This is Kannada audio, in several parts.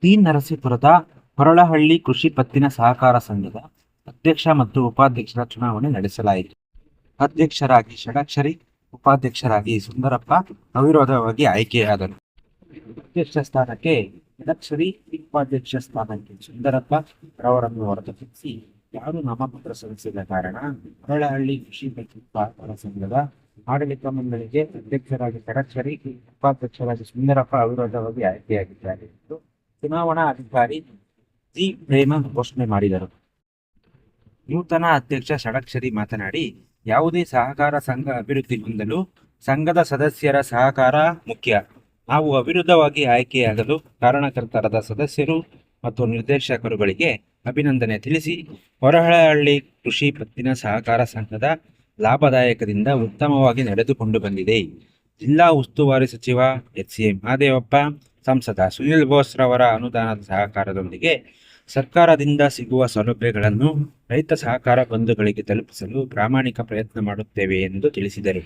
ಟಿ. ನರಸೀಪುರದ ಹೊರಳಹಳ್ಳಿ ಕೃಷಿ ಪತ್ತಿನ ಸಹಕಾರ ಸಂಘದ ಅಧ್ಯಕ್ಷ ಮತ್ತು ಉಪಾಧ್ಯಕ್ಷರ ಚುನಾವಣೆ ನಡೆಸಲಾಯಿತು. ಅಧ್ಯಕ್ಷರಾಗಿ ಷಡಕ್ಷರಿ, ಉಪಾಧ್ಯಕ್ಷರಾಗಿ ಸುಂದರಪ್ಪ ಅವಿರೋಧವಾಗಿ ಆಯ್ಕೆಯಾದರು. ಅಧ್ಯಕ್ಷ ಸ್ಥಾನಕ್ಕೆ ಷಡಕ್ಷರಿ, ಉಪಾಧ್ಯಕ್ಷ ಸ್ಥಾನಕ್ಕೆ ಸುಂದರಪ್ಪ ರವರನ್ನು ಹೊರತುಪಡಿಸಿ ಯಾರು ನಾಮಪತ್ರ ಸಲ್ಲಿಸಿದ ಕಾರಣ ಹೊರಳಹಳ್ಳಿ ಕೃಷಿ ಪತ್ತಿನ ಸಹಕಾರ ಸಂಘದ ಆಡಳಿತ ಮಂಡಳಿಗೆ ಅಧ್ಯಕ್ಷರಾಗಿ ಷಡಕ್ಷರಿ, ಉಪಾಧ್ಯಕ್ಷರಾಗಿ ಸುಂದರಪ್ಪ ಅವಿರೋಧವಾಗಿ ಆಯ್ಕೆಯಾಗಿದ್ದಾರೆ ಎಂದು ಚುನಾವಣಾ ಅಧಿಕಾರಿ ಜಿ. ಪ್ರೇಮ ಘೋಷಣೆ ಮಾಡಿದರು. ನೂತನ ಅಧ್ಯಕ್ಷ ಷಡಕ್ಷರಿ ಮಾತನಾಡಿ, ಯಾವುದೇ ಸಹಕಾರ ಸಂಘ ಅಭಿವೃದ್ಧಿ ಹೊಂದಲು ಸಂಘದ ಸದಸ್ಯರ ಸಹಕಾರ ಮುಖ್ಯ. ನಾವು ಅವಿರೋಧವಾಗಿ ಆಯ್ಕೆಯಾಗಲು ಕಾರಣಕರ್ತರಾದ ಸದಸ್ಯರು ಮತ್ತು ನಿರ್ದೇಶಕರುಗಳಿಗೆ ಅಭಿನಂದನೆ ತಿಳಿಸಿ, ಹೊರಳಹಳ್ಳಿ ಕೃಷಿ ಪತ್ತಿನ ಸಹಕಾರ ಸಂಘದ ಲಾಭದಾಯಕದಿಂದ ಉತ್ತಮವಾಗಿ ನಡೆದುಕೊಂಡು ಬಂದಿದೆ. ಜಿಲ್ಲಾ ಉಸ್ತುವಾರಿ ಸಚಿವ ಎಚ್.ಸಿ. ಮಹದೇವಪ್ಪ, ಸಂಸದ ಸುನಿಲ್ ಬೋಸ್ ರವರ ಅನುದಾನದ ಸಹಕಾರದೊಂದಿಗೆ ಸರ್ಕಾರದಿಂದ ಸಿಗುವ ಸೌಲಭ್ಯಗಳನ್ನು ರೈತ ಸಹಕಾರ ಬಂಧುಗಳಿಗೆ ತಲುಪಿಸಲು ಪ್ರಾಮಾಣಿಕ ಪ್ರಯತ್ನ ಮಾಡುತ್ತೇವೆ ಎಂದು ತಿಳಿಸಿದರು.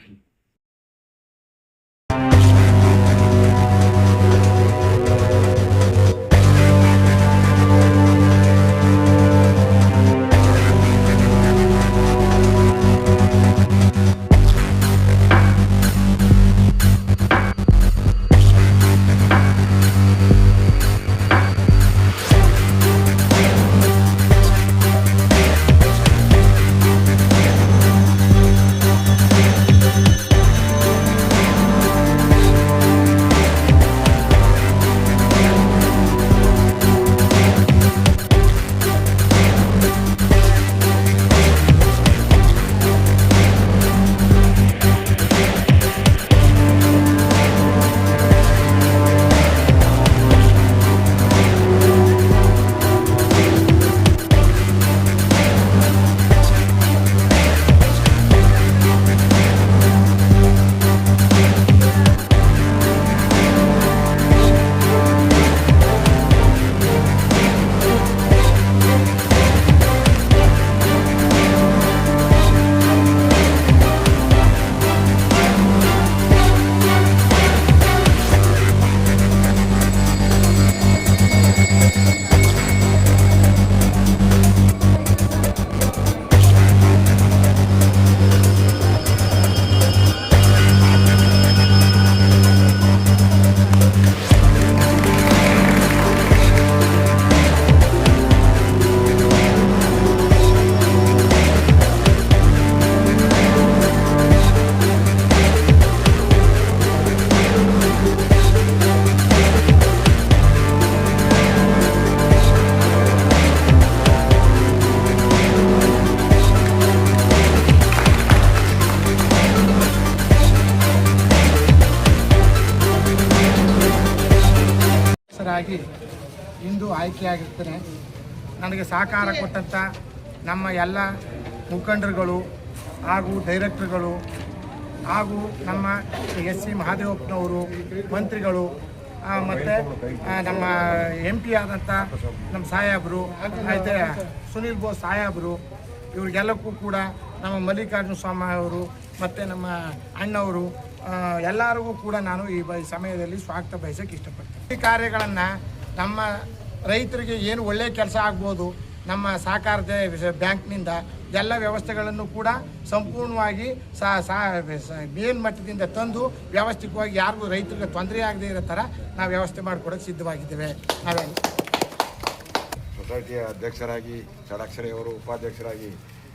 ಇಂದು ಆಯ್ಕೆಯಾಗಿರ್ತೇನೆ. ನನಗೆ ಸಹಕಾರ ಕೊಟ್ಟಂಥ ನಮ್ಮ ಎಲ್ಲ ಮುಖಂಡರುಗಳು ಹಾಗೂ ಡೈರೆಕ್ಟರ್ಗಳು ಹಾಗೂ ನಮ್ಮ ಎಸ್.ಸಿ. ಮಹದೇವಪ್ಪನವರು, ಮಂತ್ರಿಗಳು ಮತ್ತು ನಮ್ಮ MP ಆದಂಥ ನಮ್ಮ ಸಾಹೇಬರು, ಮತ್ತು ಸುನಿಲ್ ಬೋಸ್ ಸಾಹೇಬರು, ಇವ್ರಿಗೆಲ್ಲಕ್ಕೂ ಕೂಡ ನಮ್ಮ ಮಲ್ಲಿಕಾರ್ಜುನ ಸ್ವಾಮಿ ಅವರು ಮತ್ತು ನಮ್ಮ ಅಣ್ಣವರು ಎಲ್ಲರಿಗೂ ಕೂಡ ನಾನು ಈ ಸಮಯದಲ್ಲಿ ಸ್ವಾಗತ ಬಯಸೋಕ್ಕೆ ಇಷ್ಟಪಡ್ತೀನಿ. ಈ ಕಾರ್ಯಗಳನ್ನು ನಮ್ಮ ರೈತರಿಗೆ ಏನು ಒಳ್ಳೆಯ ಕೆಲಸ ಆಗ್ಬೋದು, ನಮ್ಮ ಸಹಕಾರದ ಬ್ಯಾಂಕ್ನಿಂದ ಎಲ್ಲ ವ್ಯವಸ್ಥೆಗಳನ್ನು ಕೂಡ ಸಂಪೂರ್ಣವಾಗಿ ಮೇಲ್ಮಟ್ಟದಿಂದ ತಂದು ವ್ಯವಸ್ಥಿತವಾಗಿ ಯಾರಿಗೂ ರೈತರಿಗೆ ತೊಂದರೆ ಆಗದೇ ಇರೋ ಥರ ನಾವು ವ್ಯವಸ್ಥೆ ಮಾಡಿಕೊಡೋಕ್ಕೆ ಸಿದ್ಧವಾಗಿದ್ದೇವೆ. ನಾವೇನು ಸೊಸೈಟಿಯ ಅಧ್ಯಕ್ಷರಾಗಿ ಷಡಕ್ಷರಿ ಅವರು, ಉಪಾಧ್ಯಕ್ಷರಾಗಿ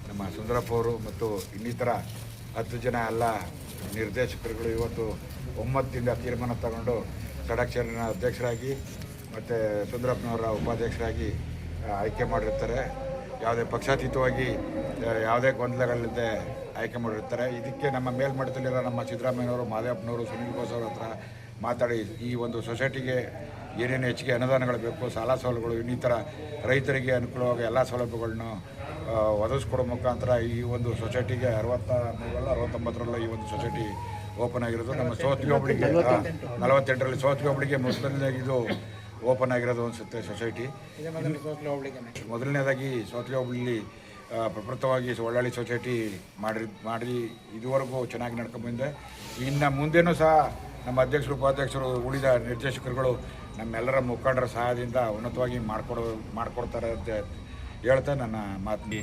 ನಮ್ಮ ಸುಂದರಪ್ಪ ಅವರು ಮತ್ತು ಇನ್ನಿತರ 10 ಜನ ಎಲ್ಲ ನಿರ್ದೇಶಕರುಗಳು ಇವತ್ತು ಒಮ್ಮತದಿಂದ ತೀರ್ಮಾನ ತಗೊಂಡು ಷಡಕ್ಷರಿನ ಅಧ್ಯಕ್ಷರಾಗಿ ಮತ್ತು ಸುಂದರಪ್ಪನವರ ಉಪಾಧ್ಯಕ್ಷರಾಗಿ ಆಯ್ಕೆ ಮಾಡಿರ್ತಾರೆ. ಯಾವುದೇ ಪಕ್ಷಾತೀತವಾಗಿ ಯಾವುದೇ ಗೊಂದಲಗಳಿಲ್ಲದೆ ಆಯ್ಕೆ ಮಾಡಿರ್ತಾರೆ. ಇದಕ್ಕೆ ನಮ್ಮ ಮೇಲ್ಮಟ್ಟದಲ್ಲಿರೋ ನಮ್ಮ ಸಿದ್ದರಾಮಯ್ಯನವರು, ಮಹದೇವಪ್ಪನವರು, ಸುನಿಲ್ ಬೋಸ್ ಅವ್ರ ಹತ್ರ ಮಾತಾಡಿ ಈ ಒಂದು ಸೊಸೈಟಿಗೆ ಏನೇನು ಹೆಚ್ಚಿಗೆ ಅನುದಾನಗಳು ಬೇಕು, ಸಾಲ ಸೌಲಭ್ಯಗಳು, ಇನ್ನಿತರ ರೈತರಿಗೆ ಅನುಕೂಲವಾಗಿ ಎಲ್ಲ ಸೌಲಭ್ಯಗಳನ್ನು ಒದಗಿಸ್ಕೊಡೋ ಮುಖಾಂತರ ಈ ಒಂದು ಸೊಸೈಟಿಗೆ 69ರಲ್ಲಿ ಈ ಒಂದು ಸೊಸೈಟಿ ಓಪನ್ ಆಗಿರೋದು. ನಮ್ಮ ಸೋತ್ಗೆ ಒಬ್ಬಳಿಗೆ 48ರಲ್ಲಿ ಸೋತ್ಗೆ ಒಬ್ಬಳಿಗೆ ಮೊದಲನೇದಾಗಿ ಇದು ಓಪನ್ ಆಗಿರೋದು ಅನಿಸುತ್ತೆ ಸೊಸೈಟಿ. ಮೊದಲನೇದಾಗಿ ಸೋತ್ಗೆ ಒಬ್ಬಳಿ ಪ್ರಪ್ರಥಮವಾಗಿ ಹೊರಳಹಳ್ಳಿ ಸೊಸೈಟಿ ಮಾಡಿ ಇದುವರೆಗೂ ಚೆನ್ನಾಗಿ ನಡ್ಕೊಂಡ್ಬಂದಿದೆ. ಇನ್ನು ಮುಂದೆನೂ ಸಹ ನಮ್ಮ ಅಧ್ಯಕ್ಷರು ಉಪಾಧ್ಯಕ್ಷರು ಉಳಿದ ನಿರ್ದೇಶಕರುಗಳು ನಮ್ಮೆಲ್ಲರ ಮುಖಂಡರ ಸಹಾಯದಿಂದ ಉನ್ನತವಾಗಿ ಮಾಡಿಕೊಡ್ತಾರೆ ಅಂತ ಹೇಳ್ತಾ ನನ್ನ ಮಾತು.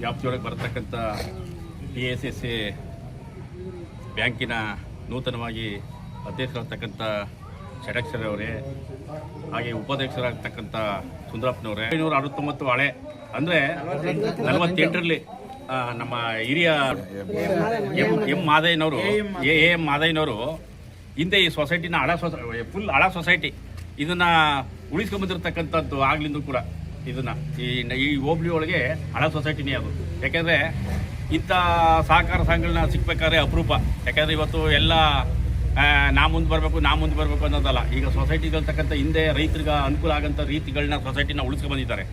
ವ್ಯಾಪ್ತಿಯೊಳಗೆ ಬರತಕ್ಕಂಥ PSSA ಬ್ಯಾಂಕಿನ ನೂತನವಾಗಿ ಅಧ್ಯಕ್ಷರಾಗ್ತಕ್ಕಂಥ ಷಡಕ್ಷರವರೇ, ಹಾಗೆ ಉಪಾಧ್ಯಕ್ಷರಾಗ್ತಕ್ಕಂಥ ಸುಂದರಪ್ಪನವರೇ, 569 ಹಳೆ ಅಂದರೆ 48ರಲ್ಲಿ ನಮ್ಮ ಹಿರಿಯ ಎಂ ಮಾದಯ್ಯನವರು ಎಂ ಮಾದಯ್ಯನವರು ಹಿಂದೆ ಈ ಸೊಸೈಟಿನ ಫುಲ್ ಹಳ ಸೊಸೈಟಿ ಇದನ್ನು ಉಳಿಸ್ಕೊಂಬಂದಿರ್ತಕ್ಕಂಥದ್ದು ಆಗ್ಲಿಂದ ಕೂಡ ಇದನ್ನು ಈ ಹೋಬಳಿ ಒಳಗೆ ಹಳ ಸೊಸೈಟಿನೇ ಅದು. ಯಾಕೆಂದರೆ ಇಂಥ ಸಹಕಾರ ಸಂಘಗಳನ್ನ ಸಿಗ್ಬೇಕಾದ್ರೆ ಅಪರೂಪ. ಯಾಕೆಂದರೆ ಇವತ್ತು ಎಲ್ಲ ನಾ ಮುಂದೆ ಬರಬೇಕು ಅನ್ನೋದಲ್ಲ. ಈಗ ಸೊಸೈಟಿಗಳ್ತಕ್ಕಂಥ ಹಿಂದೆ ರೈತರಿಗೆ ಅನುಕೂಲ ಆಗೋಂಥ ರೀತಿಗಳನ್ನ ಸೊಸೈಟಿನ ಉಳಿಸ್ಕೊಂಡ್ಬಂದಿದ್ದಾರೆ.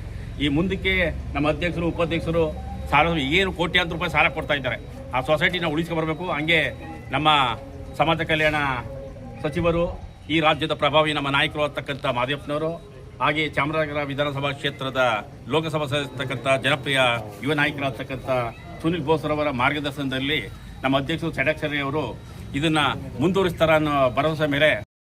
ಈ ಮುಂದಕ್ಕೆ ನಮ್ಮ ಅಧ್ಯಕ್ಷರು ಉಪಾಧ್ಯಕ್ಷರು ಸಾಲ ಏನು ಕೋಟ್ಯಾಂತರ ರೂಪಾಯಿ ಸಾಲ ಕೊಡ್ತಾ ಇದ್ದಾರೆ. ಆ ಸೊಸೈಟಿನ ಉಳಿಸ್ಕೊಂಡ್ಬರ್ಬೇಕು. ಹಂಗೆ ನಮ್ಮ ಸಮಾಜ ಕಲ್ಯಾಣ ಸಚಿವರು, ಈ ರಾಜ್ಯದ ಪ್ರಭಾವಿ ನಮ್ಮ ನಾಯಕರು ಆಗ್ತಕ್ಕಂಥ ಮಾದೇವಪ್ಪನವರು, ಹಾಗೆ ಚಾಮರಾಜನಗರ ವಿಧಾನಸಭಾ ಕ್ಷೇತ್ರದ ಲೋಕಸಭಾ ಸದಸ್ಯರ್ತಕ್ಕಂಥ ಜನಪ್ರಿಯ ಯುವ ನಾಯಕರಾಗ್ತಕ್ಕಂಥ ಸುನಿಲ್ ಬೋಸ್ರವರ ಮಾರ್ಗದರ್ಶನದಲ್ಲಿ ನಮ್ಮ ಅಧ್ಯಕ್ಷರು ಷಡಕ್ಷರಿ ಅವರು ಇದನ್ನು ಮುಂದುವರಿಸ್ತಾರ ಅನ್ನೋ ಭರವಸೆ ಮೇಲೆ